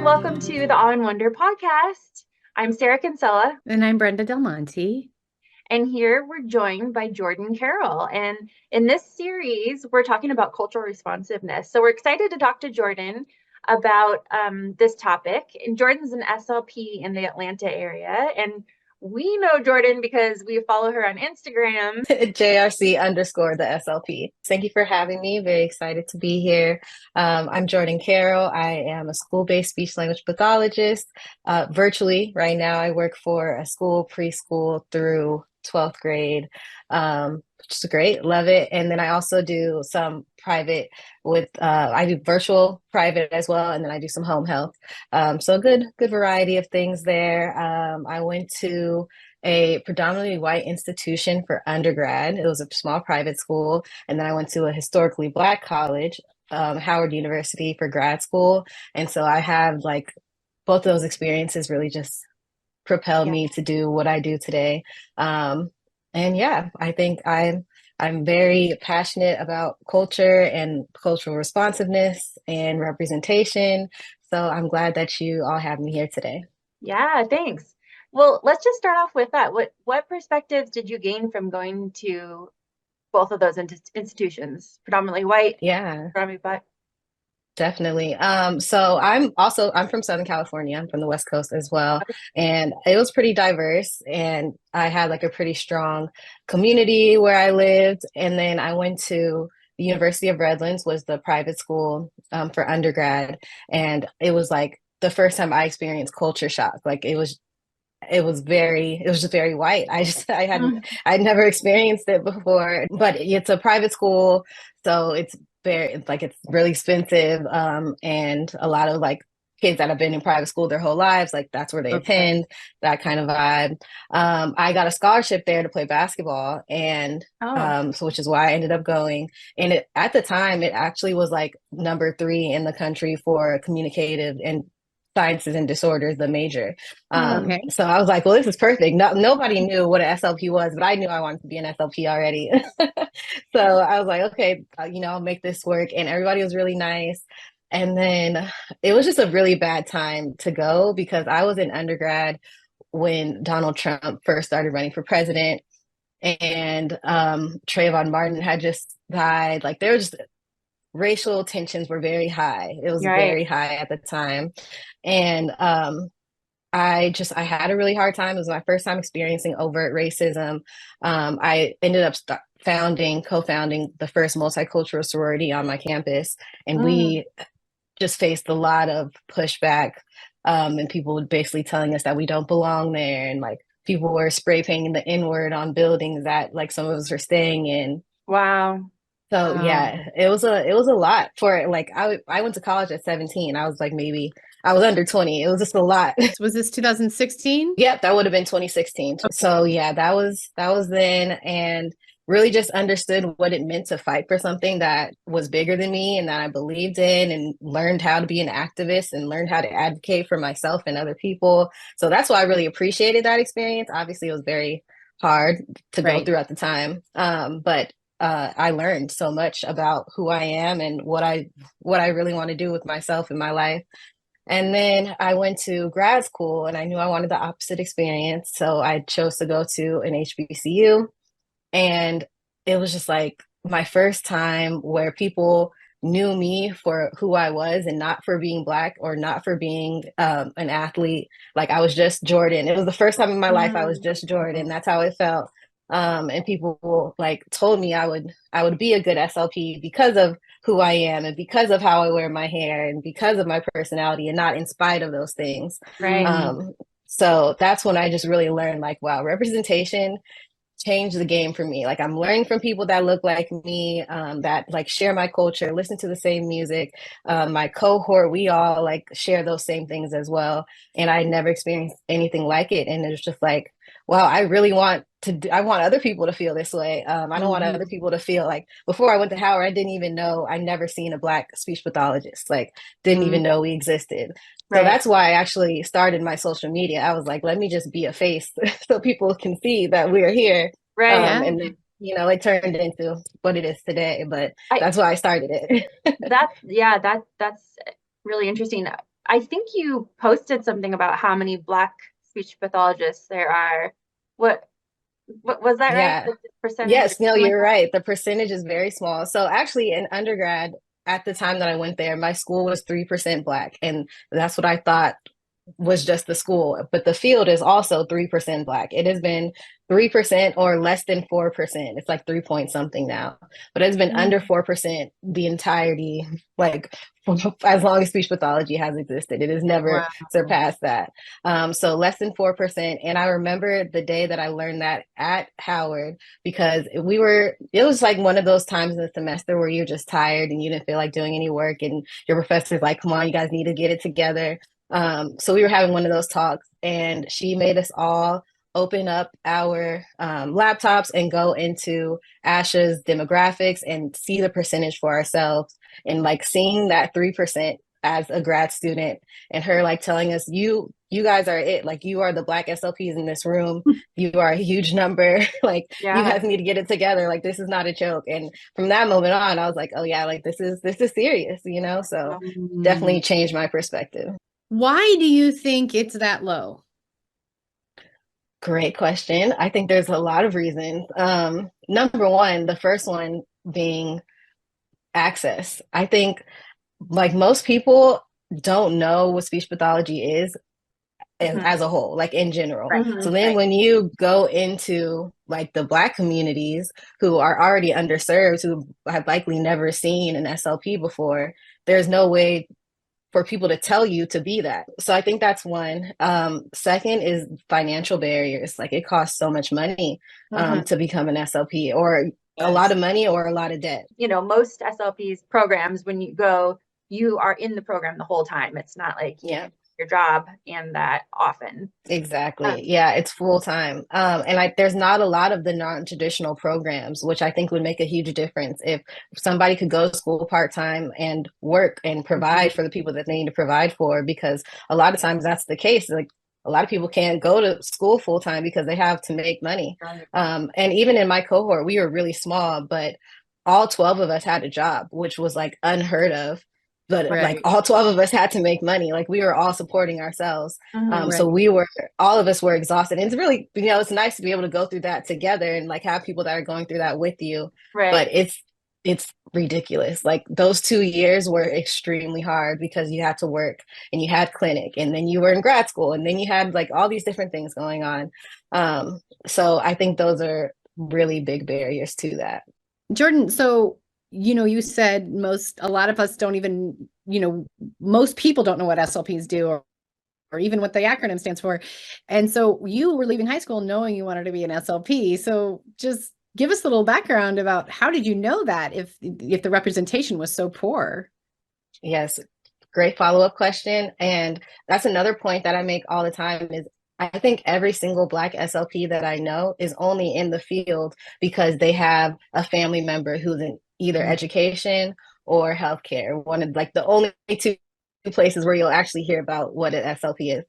welcome to the All in Wonder podcast. I'm Sarah Kinsella, And I'm Brenda Del Monte. and here we're joined by Jordyn Carroll. And in this series, we're talking about cultural responsiveness. So we're excited to talk to Jordyn about this topic. And Jordyn's an SLP in the Atlanta area, and we know Jordyn because we follow her on Instagram. JRC underscore the SLP. Thank you for having me. Very excited to be here. I'm Jordyn Carroll. I am a school-based speech language pathologist. Virtually, right now, I work for a school preschool through 12th grade, which is great. Love it. And then I also do some private with, I do virtual private as well. And then I do some home health. So good variety of things there. I went to a predominantly white institution for undergrad. It was a small private school. And then I went to a historically Black college, Howard University, for grad school. And so I have like both of those experiences really just propelled me to do what I do today. And yeah, I think I'm very passionate about culture and cultural responsiveness and representation. So I'm glad that you all have me here today. Yeah, thanks. Well, let's just start off with that. What perspectives did you gain from going to both of those institutions? Predominantly white, Yeah. predominantly black. Definitely. So I'm from Southern California. I'm from the West Coast as well. And it was pretty diverse. And I had like a pretty strong community where I lived. And then I went to the University of Redlands, was the private school for undergrad. And it was like the first time I experienced culture shock. Like it was just very white. I'd never experienced it before, but it's a private school. So it's really expensive. And a lot of like kids that have been in private school their whole lives, like that's where they attend, that kind of vibe. I got a scholarship there to play basketball, and so which is why I ended up going. And at the time, it actually was like number 3 in the country for communicative and sciences and disorders, the major. So I was like, well, this is perfect. Nobody knew what an SLP was, but I knew I wanted to be an SLP already. So I was like, okay, I'll make this work. And everybody was really nice. And then it was just a really bad time to go because I was in undergrad when Donald Trump first started running for president, and Trayvon Martin had just died. Like there was just racial tensions were very high. It was very high at the time. And I had a really hard time. It was my first time experiencing overt racism. I ended up co-founding the first multicultural sorority on my campus. And we just faced a lot of pushback, and people would basically telling us that we don't belong there. And like people were spray painting the N-word on buildings that like some of us were staying in. Wow. So yeah, it was a lot for like I went to college at 17. I was like I was under 20. It was just a lot. Was this 2016? Yep, that would have been 2016. So yeah, that was then, and really just understood what it meant to fight for something that was bigger than me and that I believed in, and learned how to be an activist and learned how to advocate for myself and other people. So that's why I really appreciated that experience. Obviously, it was very hard to go through at the time. But I learned so much about who I am and what I really want to do with myself in my life. And then I went to grad school, and I knew I wanted the opposite experience. So I chose to go to an HBCU. And it was just like my first time where people knew me for who I was and not for being Black or not for being an athlete. Like I was just Jordyn. It was the first time in my life I was just Jordyn. That's how it felt. And people like told me I would be a good SLP because of who I am and because of how I wear my hair and because of my personality, and not in spite of those things. So that's when I just really learned like, wow, representation changed the game for me. Like I'm learning from people that look like me, that like share my culture, listen to the same music. My cohort, we all like share those same things as well. And I never experienced anything like it. And it's just like, wow, I really I want other people to feel this way. I don't want other people to feel like before I went to Howard, I never seen a Black speech pathologist, like didn't even know we existed. So that's why I actually started my social media. I was like, let me just be a face so people can see that we're here. And then, it turned into what it is today, but that's why I started it. That's really interesting. I think you posted something about how many Black speech pathologists there are. What was that right? Yeah. Like the percentage or Yes, no, something like you're that? right. The percentage is very small. So actually in undergrad, at the time that I went there, my school was 3% Black. And that's what I thought was just the school. But the field is also 3% Black. It has been 3% or less than 4%. It's like 3 point something now. But it's been under Mm. 4% the entirety, like as long as speech pathology has existed. It has never Wow. surpassed that. So less than 4%. And I remember the day that I learned that at Howard, because it was like one of those times in the semester where you're just tired and you didn't feel like doing any work. And your professor's like, come on, you guys need to get it together. So we were having one of those talks, and she made us all open up our laptops and go into ASHA's demographics and see the percentage for ourselves. And like seeing that 3% as a grad student, and her like telling us, you guys are it. Like you are the Black SLPs in this room. You are a huge number. Like you Yeah. guys need to get it together. Like this is not a joke. And from that moment on, I was like, oh yeah, like this is serious, you know? So Mm. definitely changed my perspective. Why do you think it's that low? Great question. I think there's a lot of reasons. Number one, the first one being access. I think like most people don't know what speech pathology is Hmm. as a whole, like in general. Right. So Hmm. then Right. when you go into like the Black communities who are already underserved, who have likely never seen an SLP before, there's no way for people to tell you to be that. So I think that's one. Second is financial barriers. Like it costs so much money Hmm. to become an SLP, or a lot Yes. of money or a lot of debt. You know, most SLPs programs, when you go, you are in the program the whole time. It's not like you Yeah. can do your job and that often. Exactly. Um, Yeah, it's full time. And there's not a lot of the non-traditional programs, which I think would make a huge difference if somebody could go to school part-time and work and provide Mhm. for the people that they need to provide for, because a lot of times that's the case. Like a lot of people can't go to school full time because they have to make money. Right. And even in my cohort, we were really small, but all 12 of us had a job, which was like unheard of. But like Right. all 12 of us had to make money. Like we were all supporting ourselves. Hmm. Right. So all of us were exhausted. And it's really, it's nice to be able to go through that together and like have people that are going through that with you. But Right. it's ridiculous. Like those 2 years were extremely hard because you had to work and you had clinic and then you were in grad school and then you had like all these different things going on. So I think those are really big barriers to that. Jordyn, so you said a lot of us don't even, most people don't know what SLPs do or even what the acronym stands for. And so you were leaving high school knowing you wanted to be an SLP. So just give us a little background about how did you know that if the representation was so poor? Yes, great follow-up question. And that's another point that I make all the time is I think every single Black SLP that I know is only in the field because they have a family member who's in either Mhm. education or healthcare. One of like the only two places where you'll actually hear about what an SLP is.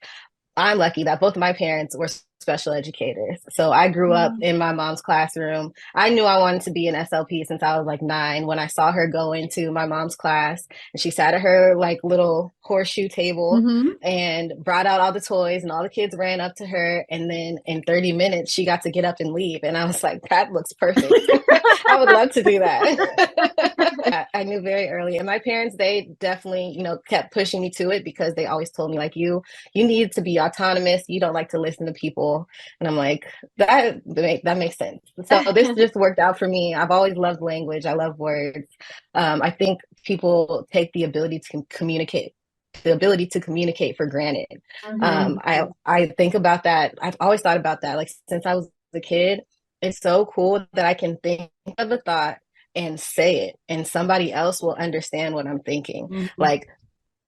I'm lucky that both of my parents were special educators. So I grew up Mm. in my mom's classroom. I knew I wanted to be an SLP since I was like 9 when I saw her go into my mom's class and she sat at her like little horseshoe table Mhm. and brought out all the toys and all the kids ran up to her. And then in 30 minutes, she got to get up and leave. And I was like, that looks perfect. I would love to do that. I knew very early. And my parents, they definitely, kept pushing me to it because they always told me like, you need to be autonomous. You don't like to listen to people. And I'm like, that makes sense. So this just worked out for me. I've always loved language. I love words. I think people take the ability to communicate for granted. Hmm. I think about that. I've always thought about that. Like since I was a kid, it's so cool that I can think of a thought and say it, and somebody else will understand what I'm thinking. Mhm. Like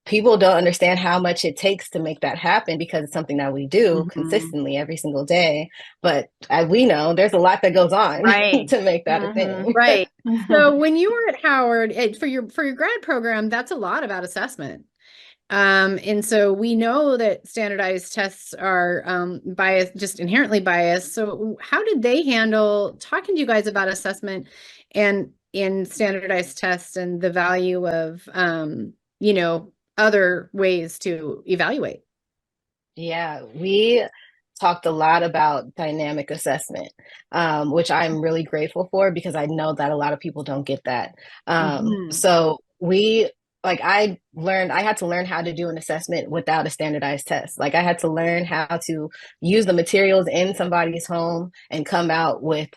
people don't understand how much it takes to make that happen because it's something that we do Mhm. consistently every single day. But as we know, there's a lot that goes on Right. to make that a Hmm. thing. Right. So when you were at Howard, for your grad program, that's a lot about assessment. And so we know that standardized tests are biased, just inherently biased. So how did they handle talking to you guys about assessment and in standardized tests and the value of other ways to evaluate? Yeah, we talked a lot about dynamic assessment, which I'm really grateful for because I know that a lot of people don't get that. Mhm. So we, like, I had to learn how to do an assessment without a standardized test. Like, I had to learn how to use the materials in somebody's home and come out with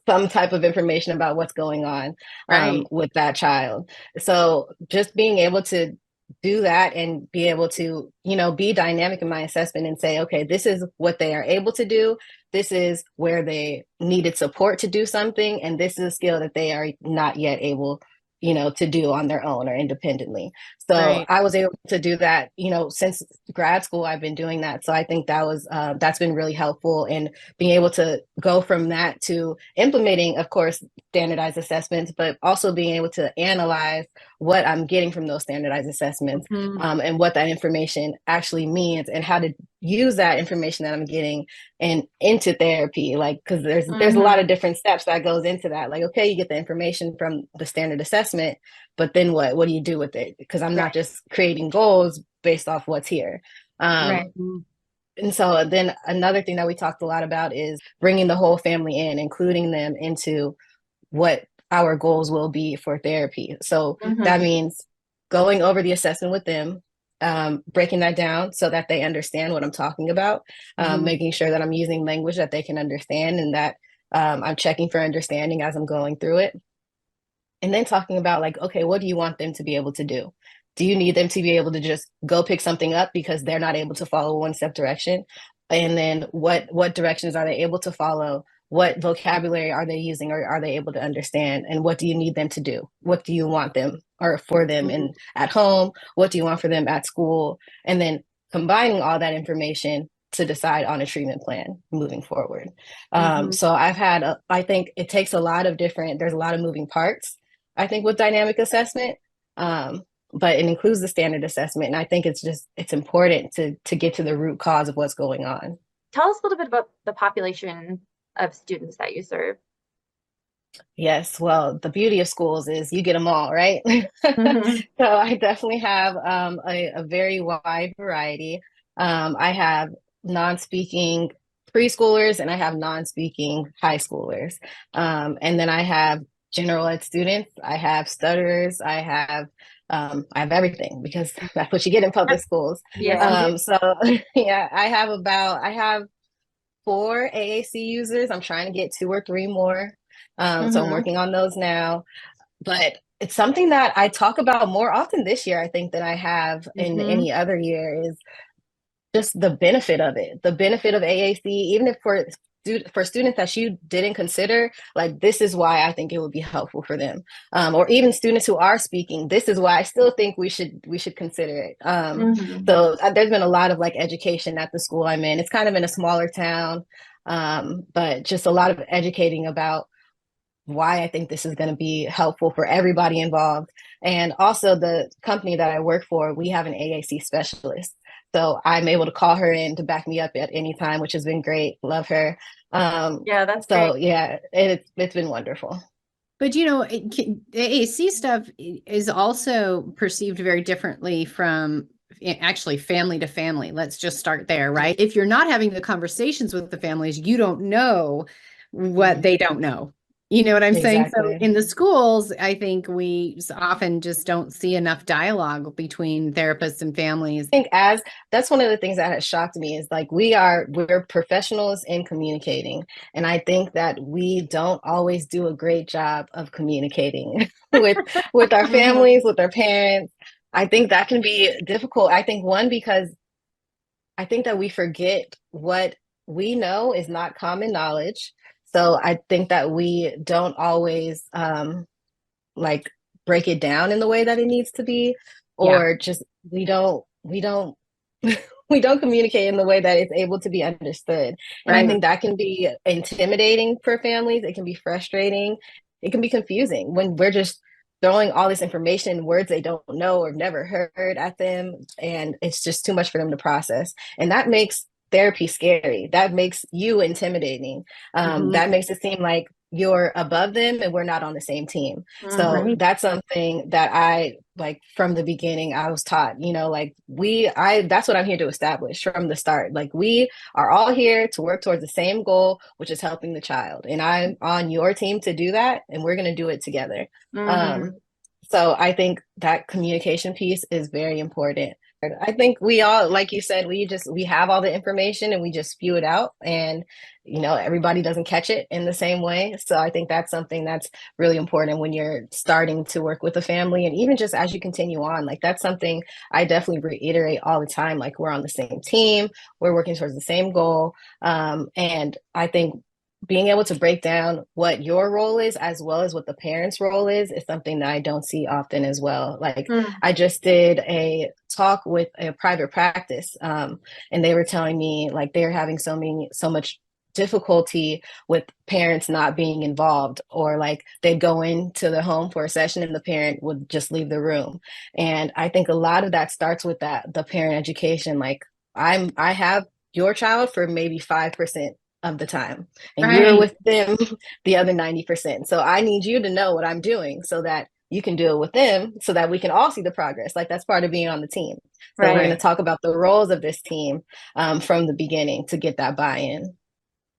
some type of information about what's going on Right. with that child. So just being able to do that and be able to, be dynamic in my assessment and say, okay, this is what they are able to do. This is where they needed support to do something. And this is a skill that they are not yet able, to do on their own or independently. So Right. I was able to do that, since grad school, I've been doing that. So I think that's been really helpful in being able to go from that to implementing, of course, standardized assessments, but also being able to analyze what I'm getting from those standardized assessments, Mhm. and what that information actually means and how to use that information that I'm getting and into therapy. Like, because there's a lot Mhm. of different steps that goes into that. Like, okay, you get the information from the standard assessment, but then what do you do with it? Because I'm not Right. just creating goals based off what's here. Right. And so then another thing that we talked a lot about is bringing the whole family in, including them into what our goals will be for therapy. So that Mhm. means going over the assessment with them, breaking that down so that they understand what I'm talking about, Mhm. making sure that I'm using language that they can understand and that I'm checking for understanding as I'm going through it. And then talking about, like, okay, what do you want them to be able to do? Do you need them to be able to just go pick something up because they're not able to follow one step direction? And then what directions are they able to follow? What vocabulary are they using or are they able to understand? And what do you need them to do? What do you want them or for them Mhm. in at home? What do you want for them at school? And then combining all that information to decide on a treatment plan moving forward. Mhm. So I think it takes there's a lot of moving parts, I think, with dynamic assessment. But it includes the standard assessment. And I think it's important to get to the root cause of what's going on. Tell us a little bit about the population of students that you serve. Yes, well, the beauty of schools is you get them all, right? Mhm. So I definitely have a very wide variety. I have non-speaking preschoolers and I have non-speaking high schoolers. And then I have general ed students, I have stutterers, I have everything because that's what you get in public schools. Yes, Yeah. you do. So yeah, I have 4 AAC users. I'm trying to get 2 or 3 more. So I'm Mhm. working on those now. But it's something that I talk about more often this year, I think, than I have in Mhm. any other year, is just the benefit of it, the benefit of AAC, even if for students that you didn't consider, like, this is why I think it would be helpful for them, or even students who are speaking. This is why I still think we should consider it. Mhm. So there's been a lot of, like, education at the school I'm in. It's kind of in a smaller town, but just a lot of educating about why I think this is going to be helpful for everybody involved. And also, the company that I work for, we have an AAC specialist. So I'm able to call her in to back me up at any time, which has been great. Love her. Um, Yeah, that's great. so yeah, it's been wonderful. But AAC stuff is also perceived very differently from actually family to family. Let's just start there, right? If you're not having the conversations with the families, you don't know what Mhm. they don't know. You know what I'm saying? So Exactly. in the schools, I think we often just don't see enough dialogue between therapists and families. Think as That's one of the things that has shocked me, is, like, we're professionals in communicating, and I think that we don't always do a great job of communicating with our Mhm. families, with our parents. I think that can be difficult. I think, one, because I think that we forget what we know is not common knowledge. So I think that we don't always, like, break it down in the way that it needs to be, Yeah. or just we don't we don't communicate in the way that it's able to be understood. And I Right. think that can be intimidating for families. It can be frustrating. It can be confusing when we're just throwing all this information in words they don't know or never heard at them, and it's just too much for them to process. And that makes therapy scary. That makes you intimidating. Mhm. That makes it seem like you're above them and we're not on the same team. So Mhm. that's something that I like from the beginning I was taught, like that's what I'm here to establish from the start. Like we are all here to work towards the same goal, which is helping the child. And I'm on your team to do that, and we're going to do it together. Mhm. Um, so I think that communication piece is very important. I think we all, like you said, we have all the information and we just spew it out, and everybody doesn't catch it in the same way. So I think that's something that's really important when you're starting to work with a family, and even just as you continue on, like that's something I definitely reiterate all the time. Like we're on the same team, we're working towards the same goal. And I think being able to break down what your role is as well as what the parents' role is something that I don't see often as well. Like Mhm. I just did a talk with a private practice, and they were telling me like they're having so much difficulty with parents not being involved, or like they'd go into the home for a session and the parent would just leave the room. And I think a lot of that starts with the parent education. Like I have your child for maybe 5% of the time, and you're Right. with them the other 90%. So I need you to know what I'm doing so that you can do it with them, so that we can all see the progress. Like that's part of being on the team. So we're going to Right. talk about the roles of this team, from the beginning to get that buy-in.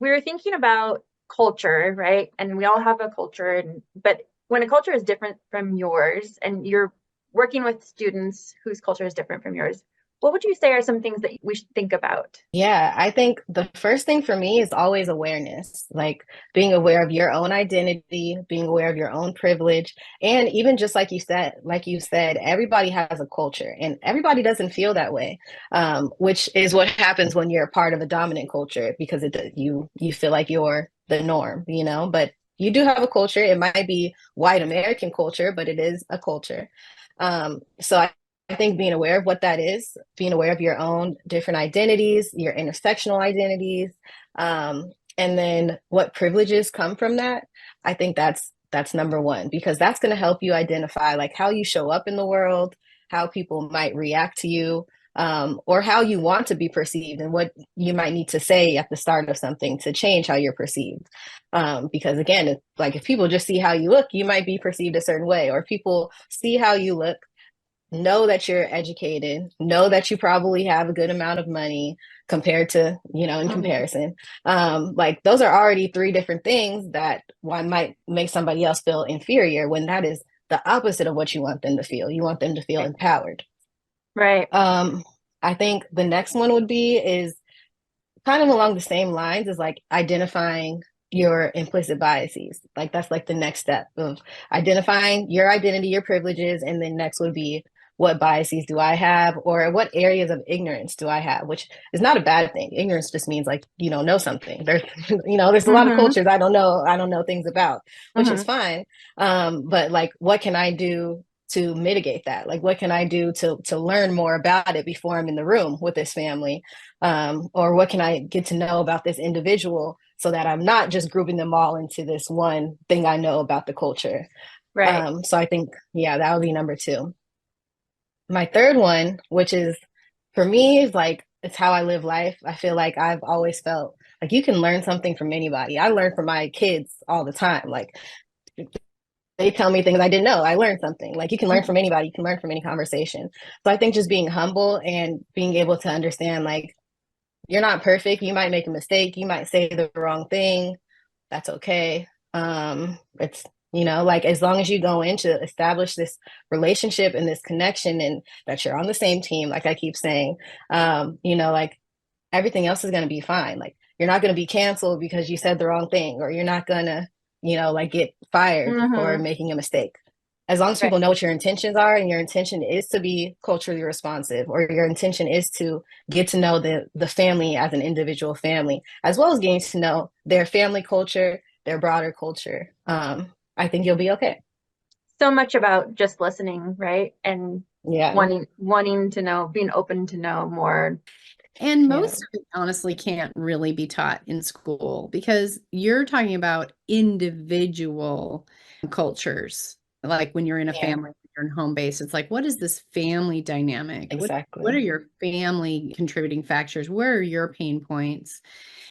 We were thinking about culture, right? And we all have a culture, but when a culture is different from yours and you're working with students whose culture is different from yours, what would you say are some things that we should think about? Yeah, I think the first thing for me is always awareness, like being aware of your own identity, being aware of your own privilege, and even just like you said, everybody has a culture, and everybody doesn't feel that way, which is what happens when you're a part of a dominant culture, because you feel like you're the norm. But you do have a culture. It might be white American culture, but it is a culture. So I think being aware of what that is, being aware of your own different identities, your intersectional identities, and then what privileges come from that. I think that's number one, because that's going to help you identify like how you show up in the world, how people might react to you, or how you want to be perceived, and what you might need to say at the start of something to change how you're perceived. Because again, if people just see how you look, you might be perceived a certain way, or if people see how you look, know that you're educated, know that you probably have a good amount of money compared to, in Mhm. comparison. Like those are already three different things that one might make somebody else feel inferior, when that is the opposite of what you want them to feel. You want them to feel empowered. Right. Um, I think the next one is kind of along the same lines, as like identifying your implicit biases. Like that's like the next step of identifying your identity, your privileges, and then next would be, what biases do I have, or what areas of ignorance do I have, which is not a bad thing. Ignorance just means like you don't know something. There's a lot of Mhm. cultures I don't know things about, which is Mhm. fine. But like what can I do to mitigate that? Like what can I do to learn more about it before I'm in the room with this family? Or what can I get to know about this individual, so that I'm not just grouping them all into this one thing I know about the culture. Right. So I think, yeah, that would be number two. My third one, which is for me, is like it's how I live life. I feel like I've always felt like you can learn something from anybody. I learn from my kids all the time. Like they tell me things I didn't know. I learned something. Like you can learn Mhm. from anybody. You can learn from any conversation. So I think just being humble and being able to understand, like, you're not perfect. You might make a mistake. You might say the wrong thing. That's okay. It's, like as long as you go in to establish this relationship and this connection, and that you're on the same team, like I keep saying, like everything else is going to be fine. Like you're not going to be canceled because you said the wrong thing, or you're not going to, like get fired for Mhm. making a mistake. As long as Right. people know what your intentions are, and your intention is to be culturally responsive, or your intention is to get to know the family as an individual family, as well as getting to know their family culture, their broader culture, I think you'll be okay. So much about just listening, right? And Yeah. wanting to know, being open to know more. And Yeah. most of it honestly can't really be taught in school, because you're talking about individual cultures, like when you're in a Yeah. family you're in home base. It's like, what is this family dynamic? What are Exactly. your family contributing factors? Where are your pain points?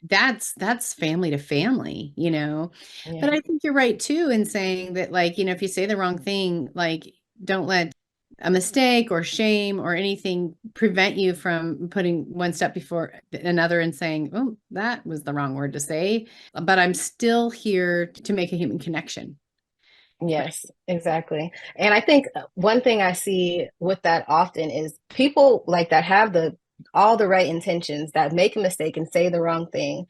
That's family to family, you know. Yeah. But I think you're right too in saying that, like, you know, if you say the wrong thing, like, don't let a mistake or shame or anything prevent you from putting one step before another and saying, oh, that was the wrong word to say, but I'm still here to make a human connection. Yes, exactly. And I think one thing I see with that often is people like that have the all the right intentions that make a mistake and say the wrong thing.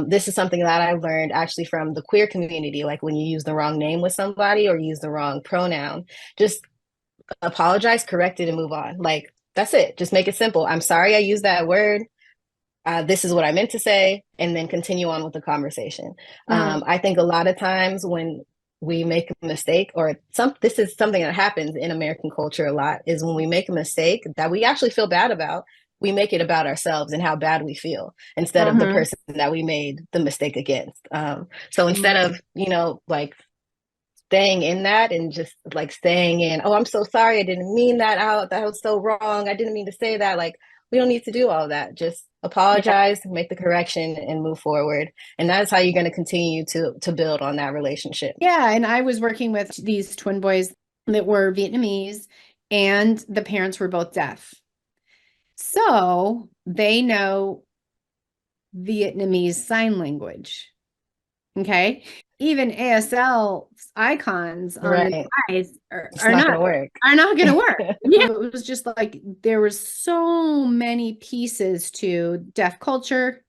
This is something that I learned actually from the queer community. Like when you use the wrong name with somebody or use the wrong pronoun, just apologize, correct it, and move on. Like that's it. Just make it simple. I'm sorry I used that word. This is what I meant to say, and then continue on with the conversation. Mm. I think a lot of times when we make a mistake, or this is something that happens in American culture a lot, is when we make a mistake that we actually feel bad about, we make it about ourselves and how bad we feel instead of the Mm-hmm. person that we made the mistake against. So instead of, like staying in that and just like staying in, oh, I'm so sorry, I didn't mean that out, that was so wrong, I didn't mean to say that. Like, we don't need to do all that. Just Yeah. apologize, make the correction, and move forward. And that's how you're going to continue to build on that relationship. Yeah, and I was working with these twin boys that were Vietnamese, and the parents were both deaf. So they know Vietnamese sign language. Okay. Even ASL icons on the Right. device It's not going to work. are not going to work. Yeah, it was just like there was so many pieces to deaf culture,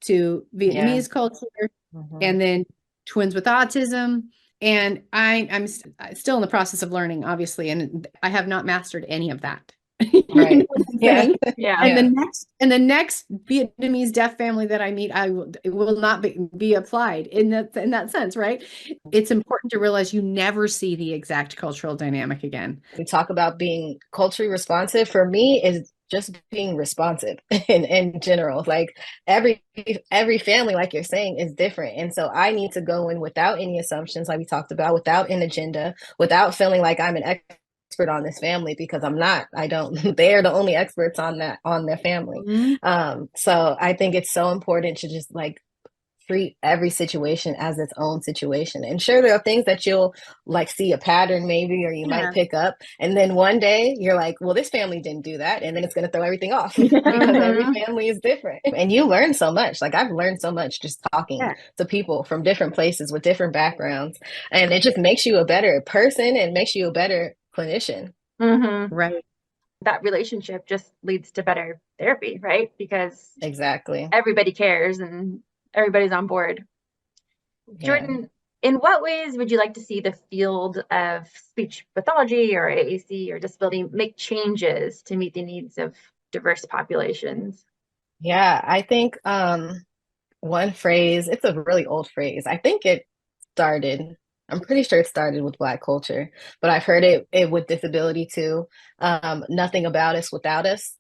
to Yeah. Vietnamese culture, Mm-hmm. and then twins with autism. And I'm still in the process of learning, obviously, and I have not mastered any of that. You know Right. what I'm Yeah. saying? Yeah. And Yeah. the next Vietnamese deaf family that I meet, it will not be applied in that sense, right? It's important to realize you never see the exact cultural dynamic again. We talk about being culturally responsive. For me, is just being responsive in general. Like every family, like you're saying, is different. And so I need to go in without any assumptions, like we talked about, without an agenda, without feeling like I'm an expert on this family, because I'm not. I don't. They're the only experts on that, on their family. Mm-hmm. So I think it's so important to just like treat every situation as its own situation. And sure, there are things that you'll like see a pattern maybe, or you might Yeah. pick up. And then one day you're like, well, this family didn't do that. And then it's going to throw everything off because every Mm-hmm. family is different. And you learn so much. Like I've learned so much just talking Yeah. to people from different places with different backgrounds. And it just makes you a better person and makes you a better clinician. Mm-hmm. Right. That relationship just leads to better therapy, right? Because Exactly. everybody cares and everybody's on board. Yeah. Jordyn, in what ways would you like to see the field of speech pathology or AAC or disability make changes to meet the needs of diverse populations? Yeah. I think one phrase, it's a really old phrase. I think it started, I'm pretty sure it started with Black culture, but I've heard it with disability too. Nothing about us without us.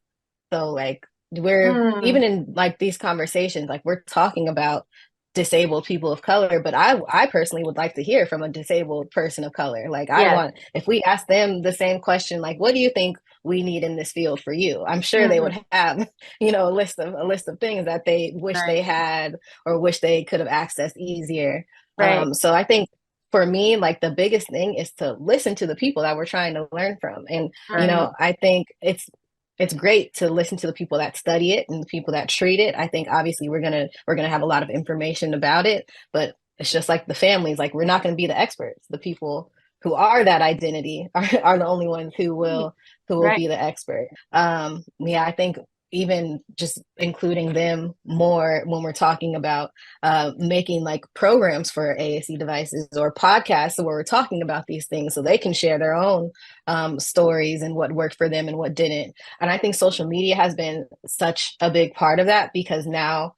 So like we're Mm, even in like these conversations, like we're talking about disabled people of color, but I personally would like to hear from a disabled person of color. Like I yes. want, if we ask them the same question, like what do you think we need in this field for you? I'm sure they Mm-hmm. would have, a list of things that they wish they Right. had or wish they could have accessed easier. Right. So I think for me, like the biggest thing is to listen to the people that we're trying to learn from. And, Right. I think it's great to listen to the people that study it and the people that treat it. I think obviously we're gonna have a lot of information about it, but it's just like the families, like we're not gonna be the experts. The people who are that identity are the only ones who will Right. be the expert. Yeah, I think even just including them more when we're talking about making like programs for AAC devices or podcasts where we're talking about these things so they can share their own stories and what worked for them and what didn't. And I think social media has been such a big part of that because now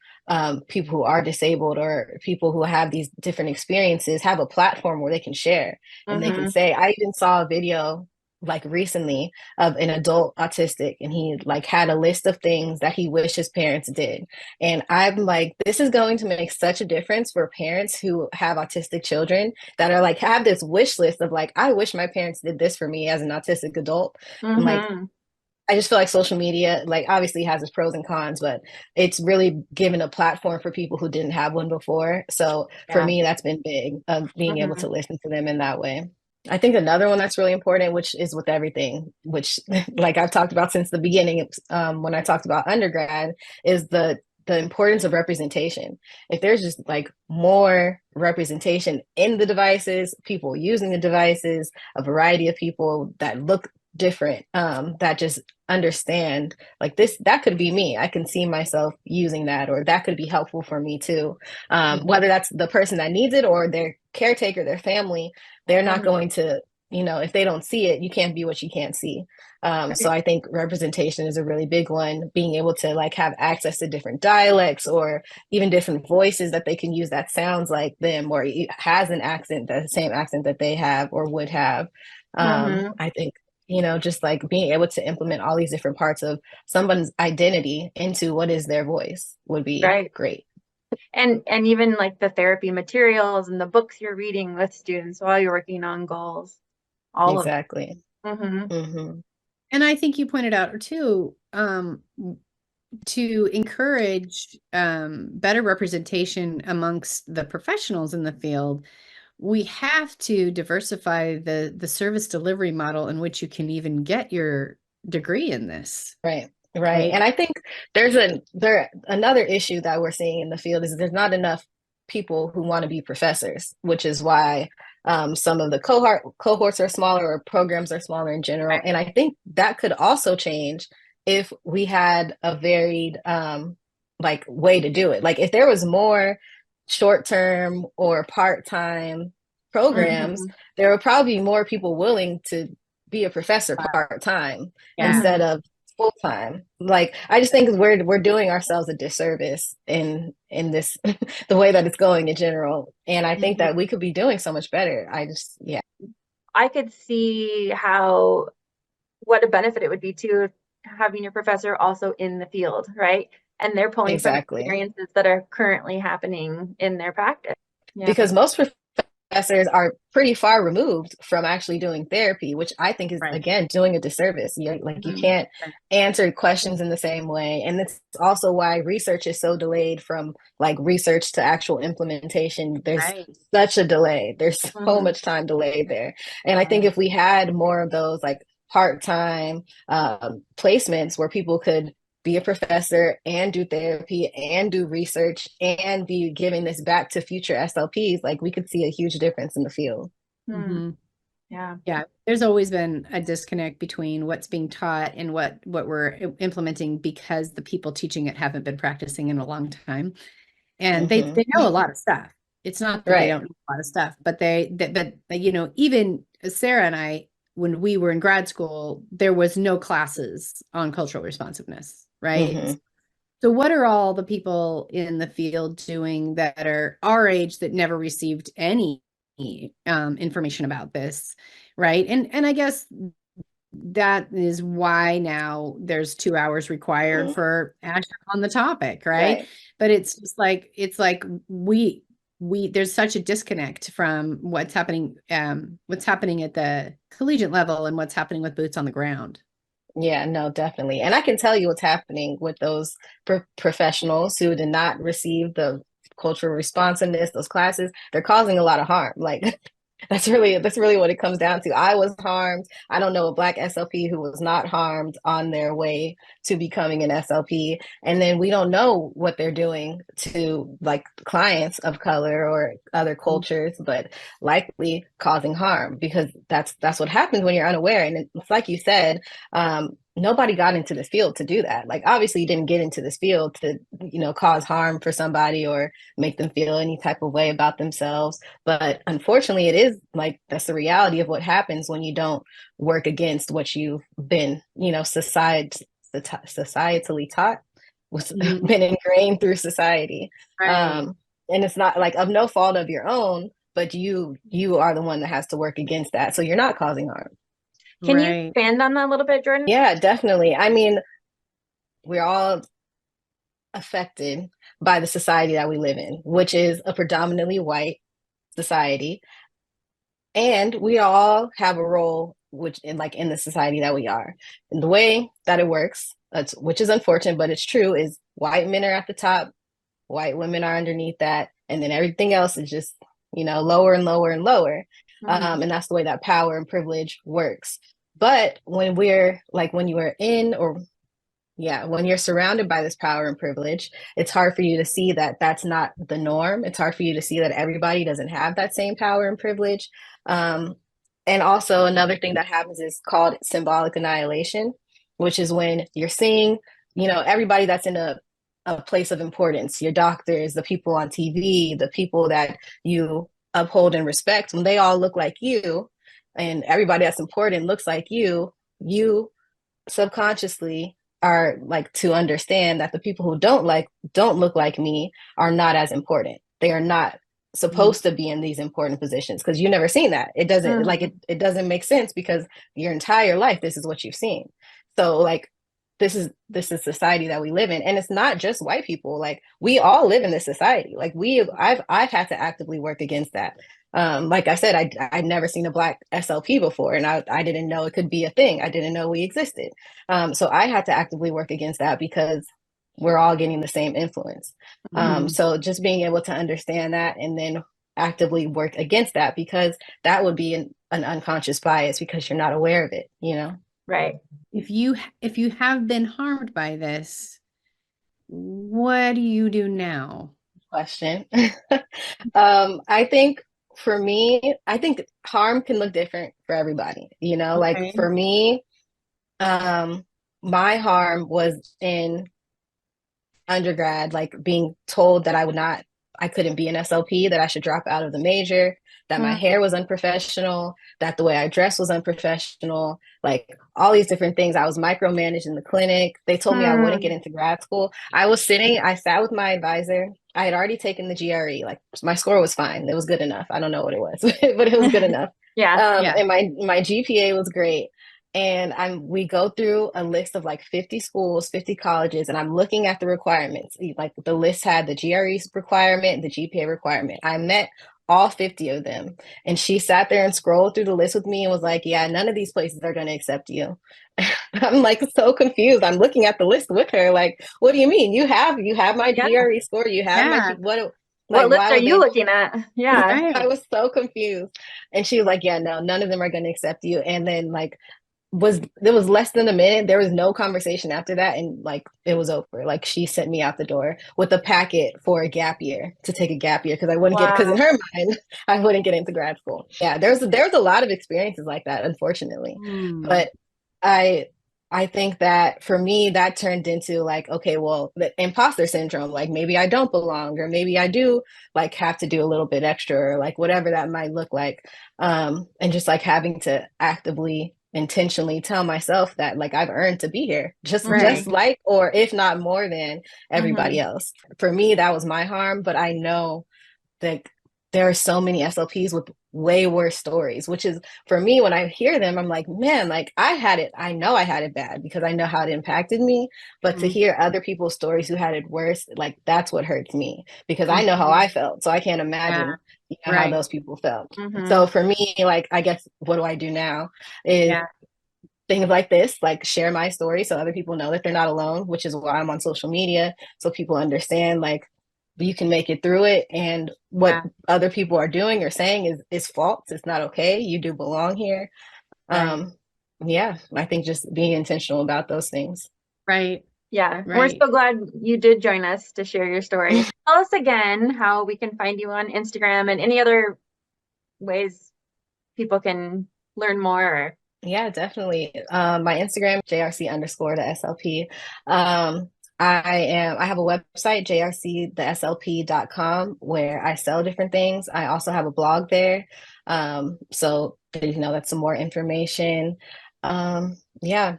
people who are disabled or people who have these different experiences have a platform where they can share and they can Mm-hmm. say, I even saw a video like recently of an adult autistic, and he like had a list of things that he wished his parents did. And I'm like, this is going to make such a difference for parents who have autistic children that are like have this wish list of like, I wish my parents did this for me as an autistic adult. And like, Mm-hmm. I just feel like social media, like obviously has its pros and cons, but it's really given a platform for people who didn't have one before. So for Yeah. me, that's been big of being able Mm-hmm. to listen to them in that way. I think another one that's really important, which is with everything, which like I've talked about since the beginning, when I talked about undergrad, is the importance of representation. If there's just like more representation in the devices, people using the devices, a variety of people that look different, that just understand like this, that could be me. I can see myself using that, or that could be helpful for me too. Whether that's the person that needs it or their caretaker, their family, they're not Mm-hmm. going to, if they don't see it, you can't be what you can't see. So I think representation is a really big one, being able to like have access to different dialects or even different voices that they can use that sounds like them or has an accent, the same accent that they have or would have. Mm-hmm. I think just like being able to implement all these different parts of someone's identity into what is their voice would be Right. great. And even like the therapy materials and the books you're reading with students while you're working on goals, all of it. Exactly. Mm-hmm. Mm-hmm. And I think you pointed out too, to encourage better representation amongst the professionals in the field, we have to diversify the service delivery model in which you can even get your degree in this. Right. Right. Right. And I think another issue that we're seeing in the field is there's not enough people who want to be professors, which is why some of the cohorts are smaller or programs are smaller in general. Right. And I think that could also change if we had a varied like way to do it. Like if there was more short-term or part-time programs, Mm-hmm. there would probably be more people willing to be a professor part-time Yeah. instead of full time. Like I just think we're doing ourselves a disservice in this the way that it's going in general. And I think Mm-hmm. that we could be doing so much better. I just yeah. I could see what a benefit it would be to having your professor also in the field, right? And they're pulling from Exactly. experiences that are currently happening in their practice. Yeah. Because most professors are pretty far removed from actually doing therapy, which I think is Right. again doing a disservice. You Mm-hmm. can't answer questions in the same way, and it's also why research is so delayed from like research to actual implementation. There's Right. such a delay. There's so Mm-hmm. much time delayed there, and I think Right. if we had more of those like part-time placements where people could be a professor and do therapy and do research and be giving this back to future SLPs, like we could see a huge difference in the field. Mm-hmm. Mm-hmm. Yeah. Yeah, there's always been a disconnect between what's being taught and what we're implementing because the people teaching it haven't been practicing in a long time, and Mm-hmm. they know a lot of stuff. It's not that they Right. don't know a lot of stuff, but even Sarah and I, when we were in grad school, there was no classes on cultural responsiveness, right? Mm-hmm. So what are all the people in the field doing that are our age that never received any information about this, right? And I guess that is why now there's 2 hours required Mm-hmm. for ASHA on the topic, right? Right. But it's like we there's such a disconnect from what's happening at the collegiate level and what's happening with boots on the ground. Yeah, no, definitely. And I can tell you what's happening with those professionals who did not receive the cultural responsiveness, those classes, they're causing a lot of harm. Like that's really what it comes down to. I was harmed. I don't know a Black SLP who was not harmed on their way to becoming an SLP. And then we don't know what they're doing to like clients of color or other cultures, but likely causing harm because that's what happens when you're unaware. And it's like you said, nobody got into this field to do that. Like obviously you didn't get into this field to, cause harm for somebody or make them feel any type of way about themselves. But unfortunately, it is like that's the reality of what happens when you don't work against what you've been, societally taught, what's Mhm. been ingrained through society. Right. And it's not like of no fault of your own, but you are the one that has to work against that. So you're not causing harm. Can you Right. expand on that a little bit, Jordyn? Yeah, definitely. I mean, we're all affected by the society that we live in, which is a predominantly white society. And we all have a role which in the society that we are. And the way that it works, which is unfortunate, but it's true, is white men are at the top, white women are underneath that, and then everything else is just, lower and lower and lower. And that's the way that power and privilege works. But when you are in, or yeah, when you're surrounded by this power and privilege, it's hard for you to see that that's not the norm. It's hard for you to see that everybody doesn't have that same power and privilege. Um, and also, another thing that happens is called symbolic annihilation, which is when you're seeing, everybody that's in a place of importance, your doctors, the people on TV, the people that you uphold and respect, when they all look like you, and everybody that's important looks like you subconsciously are like to understand that the people who don't look like me are not as important. They are not supposed to be in these important positions because you've never seen that. It doesn't it doesn't make sense because your entire life this is what you've seen. So like this is society that we live in, and it's not just white people. Like we all live in this society. Like I've had to actively work against that. Like I said, I'd never seen a Black SLP before, and I didn't know it could be a thing. I didn't know we existed. So I had to actively work against that because we're all getting the same influence. So just being able to understand that and then actively work against that, because that would be an unconscious bias because you're not aware of it, Right. If you have been harmed by this, what do you do now? Question. I think for me, I think harm can look different for everybody. Like Okay. for me, my harm was in undergrad, like being told that I couldn't be an SLP, that I should drop out of the major, that my hair was unprofessional, that the way I dressed was unprofessional, like all these different things. I was micromanaged in the clinic. They told me I wouldn't get into grad school. I sat with my advisor. I had already taken the GRE. Like my score was fine. It was good enough. I don't know what it was, but it was good enough. Yeah. And my GPA was great. And we go through a list of like 50 schools, 50 colleges, and I'm looking at the requirements. Like the list had the GRE requirement, the GPA requirement. I met all 50 of them. And she sat there and scrolled through the list with me and was like, yeah, none of these places are going to accept you. I'm like so confused. I'm looking at the list with her. Like, what do you mean? You have my GRE score. You have my, what list are you looking at? Yeah. I was so confused. And she was like, yeah, no, none of them are going to accept you. And then like, there was less than a minute. There was no conversation after that, and like it was over. Like she sent me out the door with a packet for a gap year, to take a gap year because I wouldn't get, because in her mind I wouldn't get into grad school. Yeah, there's a lot of experiences like that, unfortunately. But I think that for me that turned into like, okay, well, the imposter syndrome, like maybe I don't belong, or maybe I do like have to do a little bit extra, or like whatever that might look like. And just like having to actively intentionally tell myself that like I've earned to be here, just like, or if not more than everybody else. For me that was my harm, but I know that there are so many SLPs with way worse stories, which is for me, when I hear them, I'm like, man, like I know I had it bad because I know how it impacted me. But to hear other people's stories who had it worse, like that's what hurts me, because I know how I felt. So I can't imagine how those people felt. So for me, like, I guess what do I do now is things like this, like share my story so other people know that they're not alone, which is why I'm on social media. So people understand like you can make it through it, and what other people are doing or saying is false. It's not okay. You do belong here. Yeah, I think just being intentional about those things. Right. Yeah. We're so glad you did join us to share your story. Tell us again how we can find you on Instagram and any other ways people can learn more. Yeah, definitely. My Instagram, JRC_the SLP. I have a website, jrctheslp.com, where I sell different things. I also have a blog there. So that's some more information. Yeah,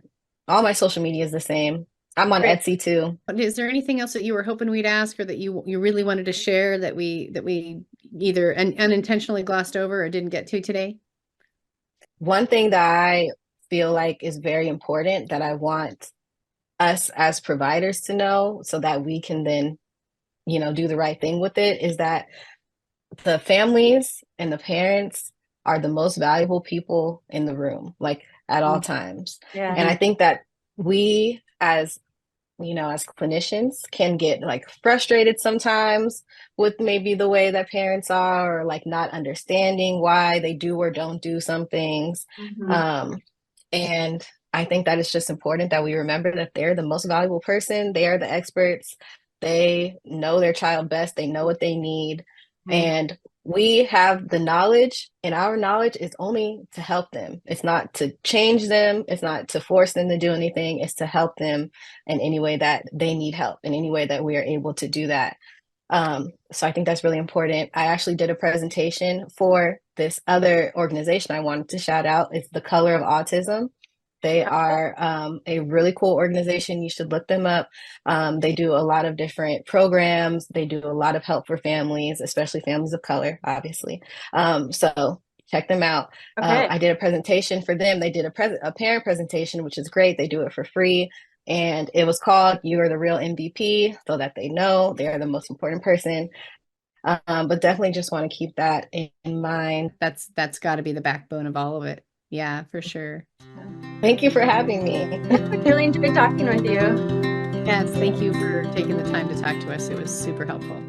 all my social media is the same. I'm on Etsy too. Is there anything else that you were hoping we'd ask, or that you really wanted to share that we either unintentionally glossed over or didn't get to today? One thing that I feel like is very important that I want us as providers to know so that we can then, do the right thing with it, is that the families and the parents are the most valuable people in the room, like at all times. Yeah. And I think that we as clinicians can get like frustrated sometimes with maybe the way that parents are, or like not understanding why they do or don't do some things. And I think that it's just important that we remember that they're the most valuable person. They are the experts. They know their child best. They know what they need. And we have the knowledge, and our knowledge is only to help them. It's not to change them. It's not to force them to do anything. It's to help them in any way that they need help, in any way that we are able to do that. So I think that's really important. I actually did a presentation for this other organization I wanted to shout out. It's The Color of Autism. They are a really cool organization. You should look them up. They do a lot of different programs. They do a lot of help for families, especially families of color, obviously. So check them out. Okay. I did a presentation for them. They did a parent presentation, which is great. They do it for free. And it was called "You Are the Real MVP," so that they know they are the most important person. But definitely just want to keep that in mind. That's got to be the backbone of all of it. Yeah, for sure. Thank you for having me. Really enjoyed talking with you. Yes, thank you for taking the time to talk to us. It was super helpful.